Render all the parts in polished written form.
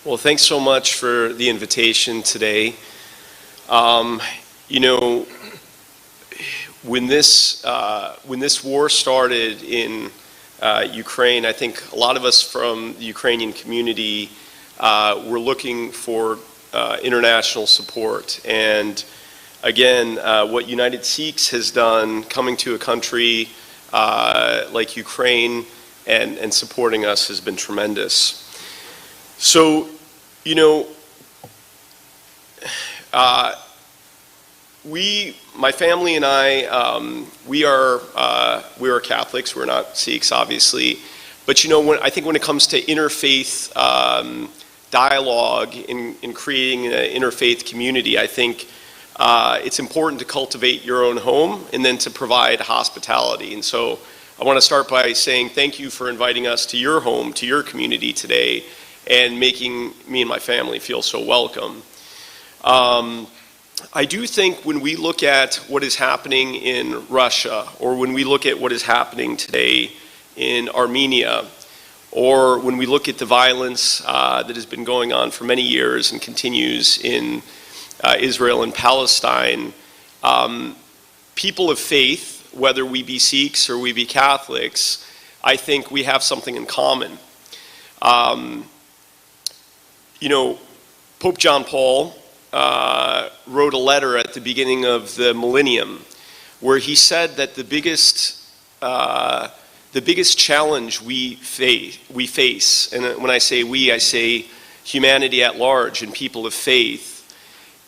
Well, thanks so much for the invitation today. You know, when this war started in Ukraine, I think a lot of us from the Ukrainian community were looking for international support. And again, what United Sikhs has done, coming to a country like Ukraine and supporting us, has been tremendous. So, you know, my family and I, we are Catholics. We're not Sikhs, obviously. But you know, I think when it comes to interfaith dialogue in creating an interfaith community, I think it's important to cultivate your own home and then to provide hospitality. And so I want to start by saying thank you for inviting us to your home, to your community today, and making me and my family feel so welcome. I do think when we look at what is happening in Russia, or when we look at what is happening today in Armenia, or when we look at the violence that has been going on for many years and continues in Israel and Palestine, people of faith, whether we be Sikhs or we be Catholics, I think we have something in common. You know, Pope John Paul wrote a letter at the beginning of the millennium where he said that the biggest challenge we face, and when I say we, I say humanity at large and people of faith,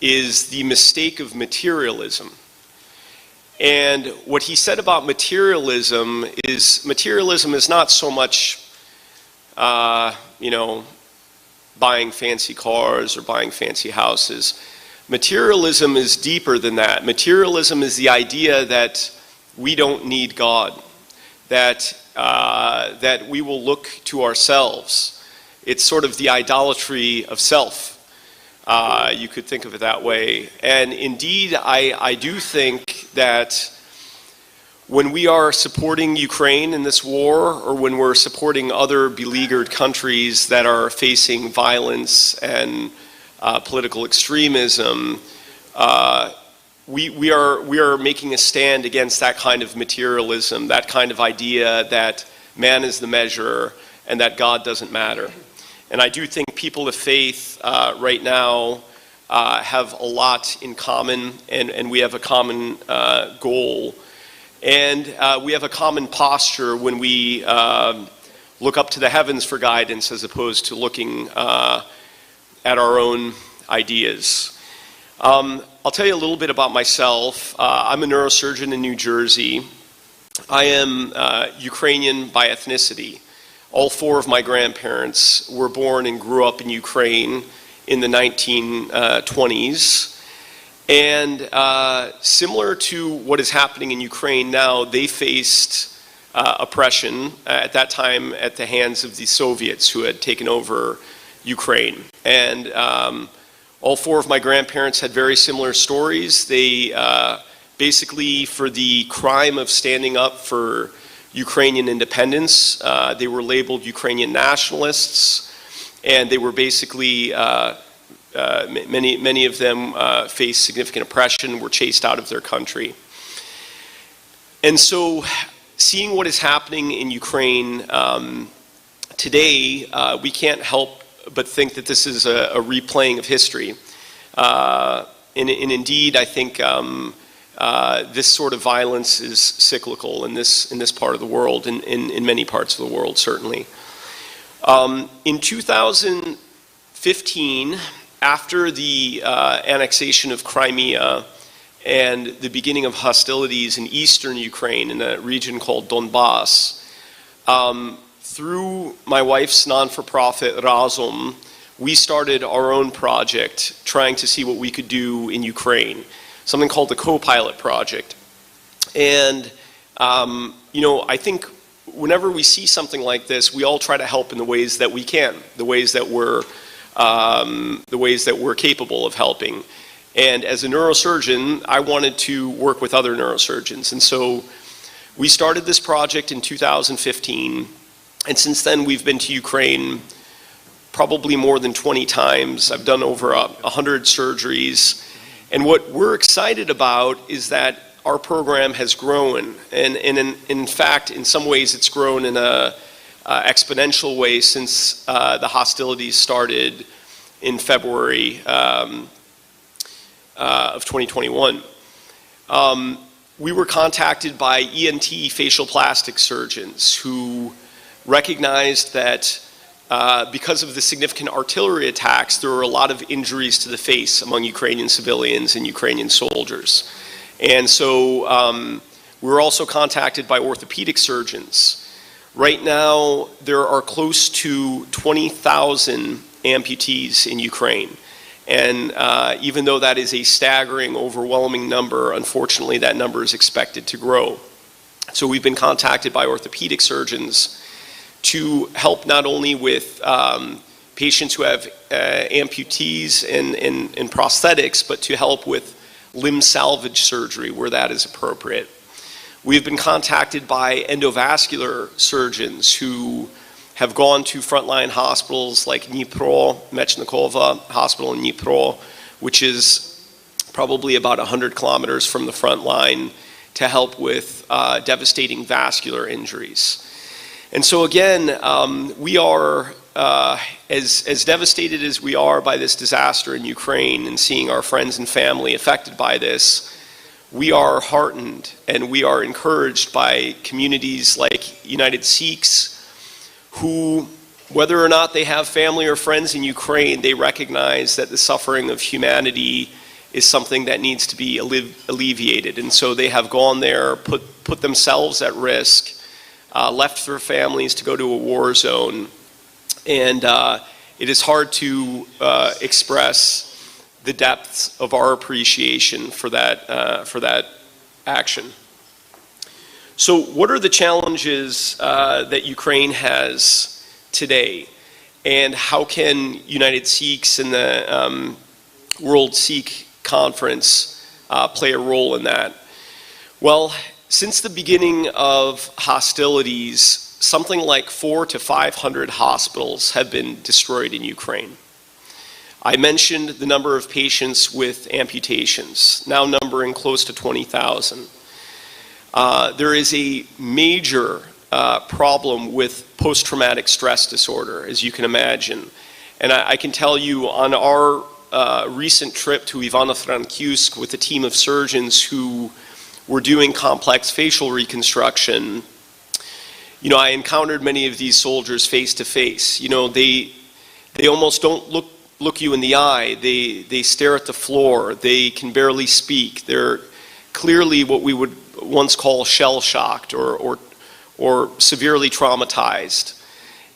is the mistake of materialism. And what he said about materialism is not so much, you know, buying fancy cars or buying fancy houses. Materialism is deeper than that. Materialism is the idea that we don't need God, that we will look to ourselves. It's sort of the idolatry of self. You could think of it that way. And indeed, I do think that when we are supporting Ukraine in this war, or when we're supporting other beleaguered countries that are facing violence and political extremism, we are making a stand against that kind of materialism, that kind of idea that man is the measure and that God doesn't matter. And I do think people of faith right now have a lot in common, and we have a common goal. And we have a common posture when we look up to the heavens for guidance as opposed to looking at our own ideas. I'll tell you a little bit about myself. I'm a neurosurgeon in New Jersey. I am Ukrainian by ethnicity. All four of my grandparents were born and grew up in Ukraine in the 1920s. And similar to what is happening in Ukraine now, they faced oppression at that time at the hands of the Soviets who had taken over Ukraine. And all four of my grandparents had very similar stories. They basically, for the crime of standing up for Ukrainian independence, they were labeled Ukrainian nationalists, and they were basically many of them faced significant oppression, were chased out of their country. And so seeing what is happening in Ukraine today, we can't help but think that this is a replaying of history. And indeed, I think this sort of violence is cyclical in this part of the world, in many parts of the world, certainly. In 2015, after the annexation of Crimea and the beginning of hostilities in eastern Ukraine in a region called Donbass, through my wife's non-for-profit Razum, we started our own project trying to see what we could do in Ukraine, something called the Co-Pilot Project. And, you know, I think whenever we see something like this, we all try to help in the ways that we can, the ways that we're capable of helping. And as a neurosurgeon, I wanted to work with other neurosurgeons. And so we started this project in 2015. And since then, we've been to Ukraine probably more than 20 times. I've done over 100 surgeries. And what we're excited about is that our program has grown. And in fact, in some ways, it's grown in an exponential way since the hostilities started in February of 2021. We were contacted by ENT facial plastic surgeons who recognized that because of the significant artillery attacks, there were a lot of injuries to the face among Ukrainian civilians and Ukrainian soldiers. And so we were also contacted by orthopedic surgeons. Right now, there are close to 20,000 amputees in Ukraine. And even though that is a staggering, overwhelming number, unfortunately, that number is expected to grow. So we've been contacted by orthopedic surgeons to help not only with patients who have amputees and prosthetics, but to help with limb salvage surgery where that is appropriate. We've been contacted by endovascular surgeons who have gone to frontline hospitals like Dnipro, Mechnikova Hospital in Dnipro, which is probably about 100 kilometers from the front line, to help with devastating vascular injuries. And so again, we are, as devastated as we are by this disaster in Ukraine and seeing our friends and family affected by this, we are heartened and we are encouraged by communities like United Sikhs who, whether or not they have family or friends in Ukraine, they recognize that the suffering of humanity is something that needs to be alleviated. And so they have gone there, put themselves at risk, left their families to go to a war zone. And it is hard to express the depths of our appreciation for that action. So what are the challenges that Ukraine has today? And how can United Sikhs and the World Sikh Conference play a role in that? Well, since the beginning of hostilities, something like 400 to 500 hospitals have been destroyed in Ukraine. I mentioned the number of patients with amputations, now numbering close to 20,000. There is a major problem with post-traumatic stress disorder, as you can imagine. And I can tell you on our recent trip to Ivano-Frankivsk with a team of surgeons who were doing complex facial reconstruction, you know, I encountered many of these soldiers face to face. You know, they almost don't look you in the eye. They stare at the floor. They can barely speak. They're clearly what we would once call shell-shocked or severely traumatized.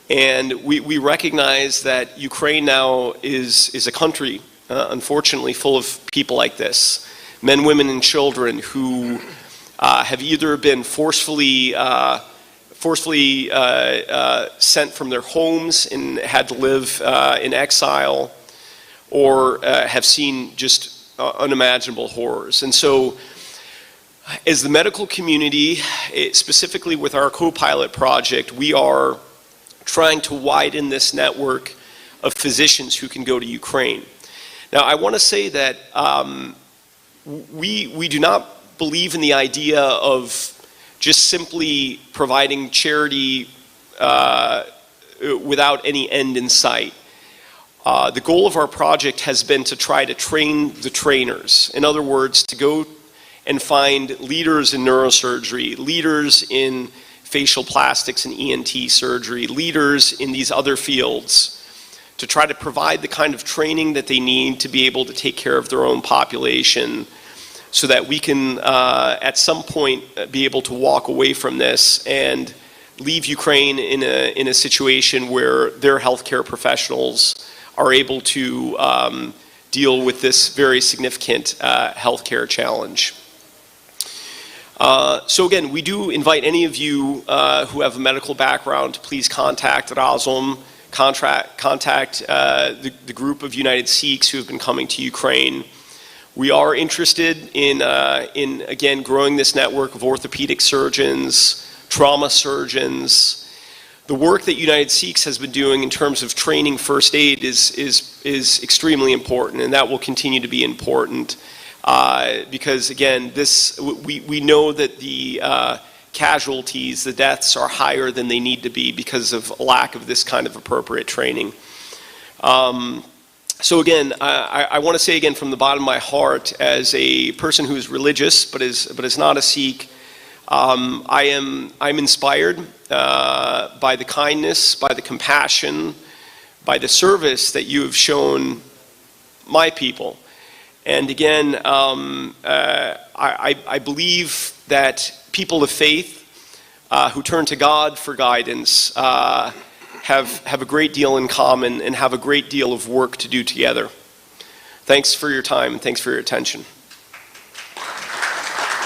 And we recognize that Ukraine now is a country, unfortunately, full of people like this. Men, women, and children who have either been forcefully sent from their homes and had to live in exile, or have seen just unimaginable horrors. And so, as the medical community, specifically with our co-pilot project, we are trying to widen this network of physicians who can go to Ukraine. Now, I want to say that we do not believe in the idea of just simply providing charity without any end in sight. The goal of our project has been to try to train the trainers. In other words, to go and find leaders in neurosurgery, leaders in facial plastics and ENT surgery, leaders in these other fields, to try to provide the kind of training that they need to be able to take care of their own population, so that we can, at some point, be able to walk away from this and leave Ukraine in a situation where their healthcare professionals are able to deal with this very significant healthcare challenge. So again, we do invite any of you who have a medical background to please contact Razom, contact the group of United Sikhs who have been coming to Ukraine. We are interested in again, growing this network of orthopedic surgeons, trauma surgeons. the work that United Sikhs has been doing in terms of training first aid is extremely important, and that will continue to be important because, again, we know that the casualties, the deaths, are higher than they need to be because of a lack of this kind of appropriate training. So again, I want to say again from the bottom of my heart, as a person who is religious but is not a Sikh, I'm inspired by the kindness, by the compassion, by the service that you have shown my people. And again, I believe that people of faith who turn to God for guidance have a great deal in common and have a great deal of work to do together. Thanks for your time and thanks for your attention.